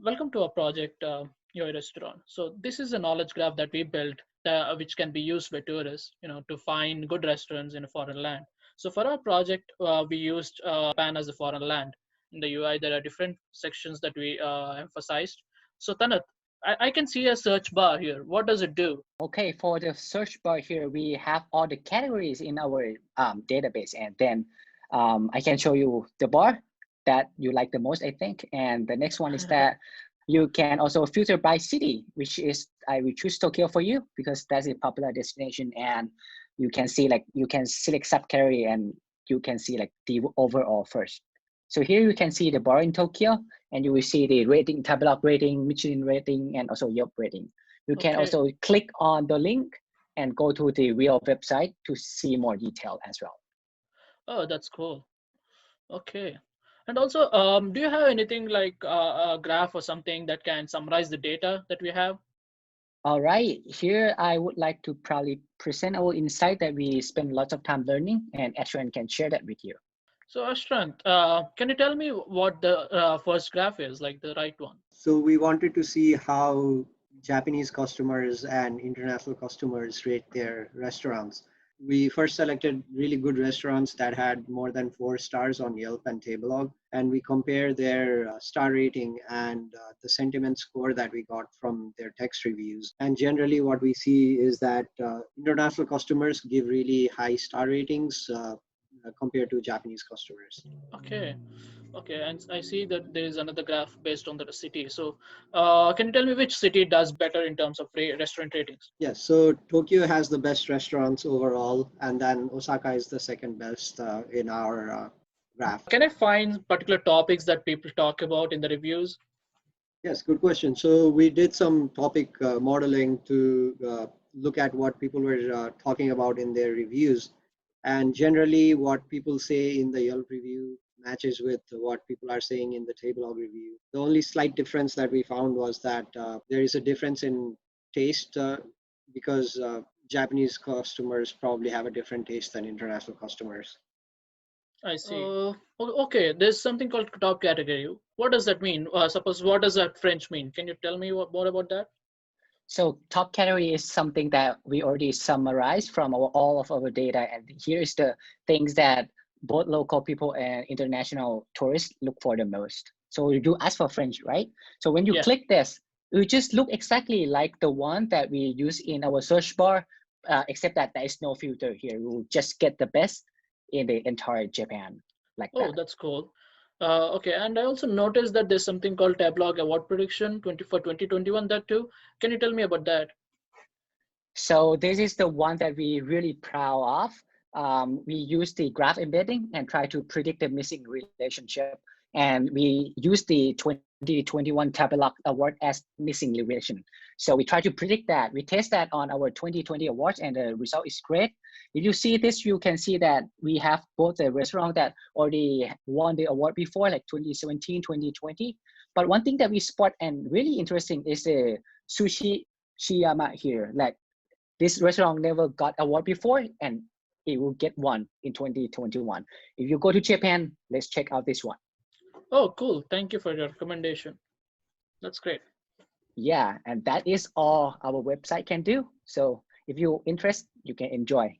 Welcome to our project, Yoi Resutoran. So this is a knowledge graph that we built, which can be used by tourists, to find good restaurants in a foreign land. So for our project, we used Japan as a foreign land. In the UI, there are different sections that we emphasized. So Tanat, I can see a search bar here. What does it do? Okay, for the search bar here, we have all the categories in our database, and then I can show you the bar that you like the most, I think. And the next one is that you can also filter by city, which is I will choose Tokyo for you because that's a popular destination, and you can see like you can select subcategory and you can see like the overall first. So here you can see the bar in Tokyo, and you will see the rating, Tabelog rating, Michelin rating, and also Yelp rating. You can Okay. also click on the link and go to the real website to see more detail as well. Oh, that's cool. Okay. And also, do you have anything like a graph or something that can summarize the data that we have? All right, here I would like to proudly present our insight that we spend lots of time learning, and Ashwin can share that with you. So, Ashrant, can you tell me what the first graph is, like the right one? So we wanted to see how Japanese customers and international customers rate their restaurants. We first selected really good restaurants that had more than 4 stars on Yelp and Tabelog, and we compare their star rating and the sentiment score that we got from their text reviews. And generally, what we see is that international customers give really high star ratings compared to Japanese customers. Okay, okay, and I see that there is another graph based on the city. So, can you tell me which city does better in terms of restaurant ratings? Yes, so Tokyo has the best restaurants overall, and then Osaka is the second best in our graph. Can I find particular topics that people talk about in the reviews? Yes, good question. So we did some topic modeling to look at what people were talking about in their reviews. And generally, what people say in the Yelp review matches with what people are saying in the Tablelog review. The only slight difference that we found was that there is a difference in taste because Japanese customers probably have a different taste than international customers. I see. Okay, there's something called top category. What does that mean? Suppose, what does that French mean? Can you tell me more about that? So top category is something that we already summarized from all of our data. And here's the things that both local people and international tourists look for the most. So you ask for French, right? So when you Yeah. click this, it just look exactly like the one that we use in our search bar, except that there is no filter here. We will just get the best in the entire Japan like Oh, that. that's cool. Okay, and I also noticed that there's something called Tablog Award Prediction 20 for 2021. That too. Can you tell me about that? So this is the one that we really proud of. We use the graph embedding and try to predict the missing relationship. And we use the 2021 Tabelog Award as missing relation. So we try to predict that. We test that on our 2020 awards and the result is great. If you see this, you can see that we have both the restaurant that already won the award before, like 2017, 2020. But one thing that we spot and really interesting is the sushi Shiyama here. Like this restaurant never got award before, and it will get one in 2021. If you go to Japan, let's check out this one. Oh, cool. Thank you for your recommendation. That's great. Yeah, and that is all our website can do. So if you're interested, you can enjoy.